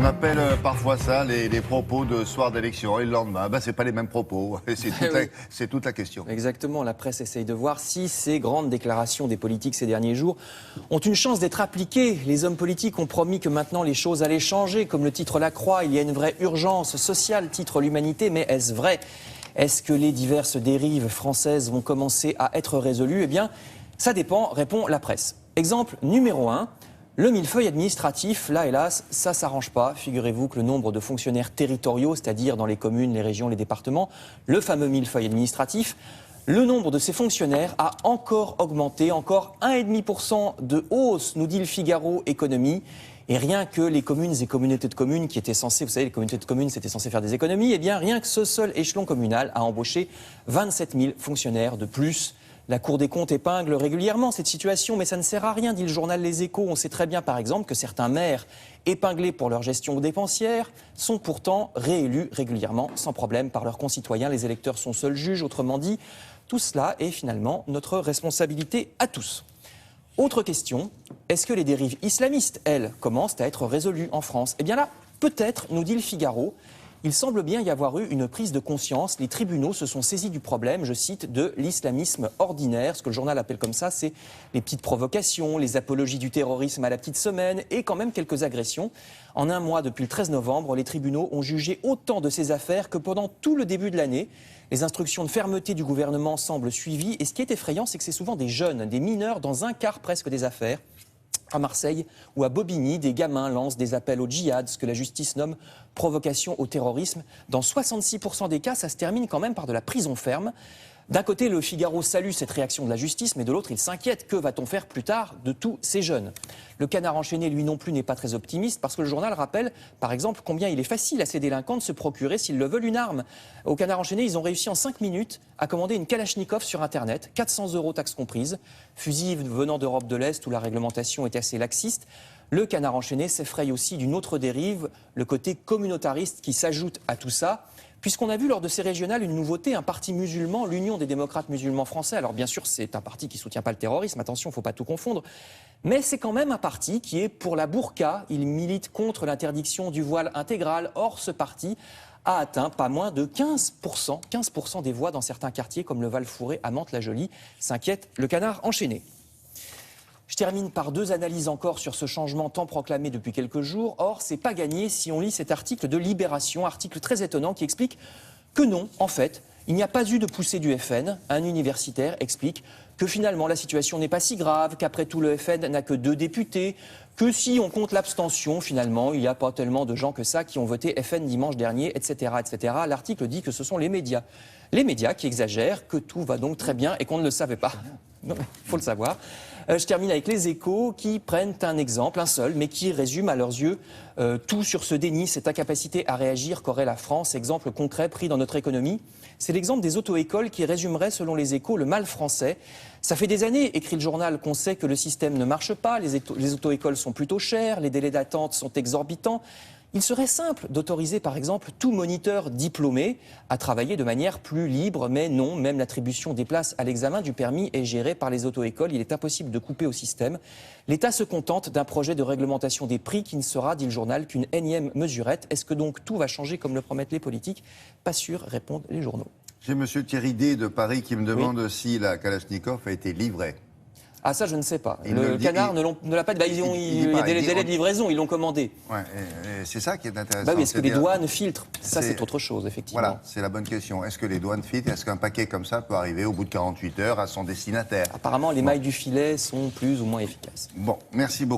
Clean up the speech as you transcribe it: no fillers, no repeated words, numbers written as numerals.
appelle parfois ça les propos de soir d'élection et le lendemain, c'est pas les mêmes propos. C'est toute la question. Exactement, la presse essaye de voir si ces grandes déclarations des politiques ces derniers jours ont une chance d'être appliquées. Les hommes politiques ont promis que maintenant les choses allaient changer, comme le titre La Croix, il y a une vraie urgence sociale, titre l'humanité, mais est-ce vrai ? Est-ce que les diverses dérives françaises vont commencer à être résolues ? Eh bien, ça dépend, répond la presse. Exemple numéro 1. Le millefeuille administratif, là, hélas, ça ne s'arrange pas. Figurez-vous que le nombre de fonctionnaires territoriaux, c'est-à-dire dans les communes, les régions, les départements, le fameux millefeuille administratif, le nombre de ces fonctionnaires a encore augmenté, encore 1,5% de hausse, nous dit le Figaro Économie. Et rien que les communes et communautés de communes qui étaient censées, vous savez, les communautés de communes, c'était censé faire des économies, eh bien, rien que ce seul échelon communal a embauché 27 000 fonctionnaires de plus. La Cour des comptes épingle régulièrement cette situation, mais ça ne sert à rien, dit le journal Les Échos. On sait très bien, par exemple, que certains maires épinglés pour leur gestion dépensière sont pourtant réélus régulièrement, sans problème, par leurs concitoyens. Les électeurs sont seuls juges, autrement dit, tout cela est finalement notre responsabilité à tous. Autre question, est-ce que les dérives islamistes, elles, commencent à être résolues en France ? Eh bien là, peut-être, nous dit le Figaro. Il semble bien y avoir eu une prise de conscience. Les tribunaux se sont saisis du problème, je cite, de l'islamisme ordinaire. Ce que le journal appelle comme ça, c'est les petites provocations, les apologies du terrorisme à la petite semaine et quand même quelques agressions. En un mois, depuis le 13 novembre, les tribunaux ont jugé autant de ces affaires que pendant tout le début de l'année. Les instructions de fermeté du gouvernement semblent suivies. Et ce qui est effrayant, c'est que c'est souvent des jeunes, des mineurs, dans un quart presque des affaires. À Marseille ou à Bobigny, des gamins lancent des appels au djihad, ce que la justice nomme provocation au terrorisme. Dans 66% des cas, ça se termine quand même par de la prison ferme. D'un côté, le Figaro salue cette réaction de la justice, mais de l'autre, il s'inquiète. Que va-t-on faire plus tard de tous ces jeunes ? Le Canard enchaîné, lui non plus, n'est pas très optimiste parce que le journal rappelle, par exemple, combien il est facile à ces délinquants de se procurer, s'ils le veulent, une arme. Au Canard enchaîné, ils ont réussi en 5 minutes à commander une Kalachnikov sur Internet, 400 € taxes comprises, fusil venant d'Europe de l'Est où la réglementation est assez laxiste. Le Canard enchaîné s'effraie aussi d'une autre dérive, le côté communautariste qui s'ajoute à tout ça. Puisqu'on a vu lors de ces régionales une nouveauté, un parti musulman, l'Union des démocrates musulmans français. Alors bien sûr, c'est un parti qui ne soutient pas le terrorisme, attention, il ne faut pas tout confondre. Mais c'est quand même un parti qui est pour la burqa. Il milite contre l'interdiction du voile intégral. Or, ce parti a atteint pas moins de 15% des voix dans certains quartiers comme le Val-Fouré à Mantes-la-Jolie. S'inquiète le Canard enchaîné. Je termine par 2 analyses encore sur ce changement tant proclamé depuis quelques jours. Or, c'est pas gagné si on lit cet article de Libération, article très étonnant qui explique que non, en fait, il n'y a pas eu de poussée du FN. Un universitaire explique que finalement la situation n'est pas si grave, qu'après tout le FN n'a que 2 députés, que si on compte l'abstention, finalement, il n'y a pas tellement de gens que ça qui ont voté FN dimanche dernier, etc., etc. L'article dit que ce sont les médias qui exagèrent, que tout va donc très bien et qu'on ne le savait pas. Il faut le savoir. Je termine avec les Échos qui prennent un exemple, un seul, mais qui résume à leurs yeux tout sur ce déni, cette incapacité à réagir qu'aurait la France. Exemple concret pris dans notre économie, c'est l'exemple des auto-écoles qui résumerait, selon les Échos, le mal français. Ça fait des années, écrit le journal, qu'on sait que le système ne marche pas, les auto-écoles sont plutôt chères, les délais d'attente sont exorbitants. Il serait simple d'autoriser, par exemple, tout moniteur diplômé à travailler de manière plus libre, mais non, même l'attribution des places à l'examen du permis est gérée par les auto-écoles. Il est impossible de couper au système. L'État se contente d'un projet de réglementation des prix qui ne sera, dit le journal, qu'une énième mesurette. Est-ce que donc tout va changer comme le promettent les politiques ? Pas sûr, répondent les journaux. J'ai M. Thierry D de Paris qui me demande si la Kalachnikov a été livrée. Ah ça, je ne sais pas. Le Canard ne l'a pas dit. Il y a des délais de livraison, ils l'ont commandé. Ouais, c'est ça qui est intéressant. Bah oui, est-ce que les douanes filtrent ? Ça, c'est autre chose, effectivement. Voilà, c'est la bonne question. Est-ce que les douanes filtrent ? Est-ce qu'un paquet comme ça peut arriver au bout de 48 heures à son destinataire ? Apparemment, les mailles du filet sont plus ou moins efficaces. Bon, merci beaucoup.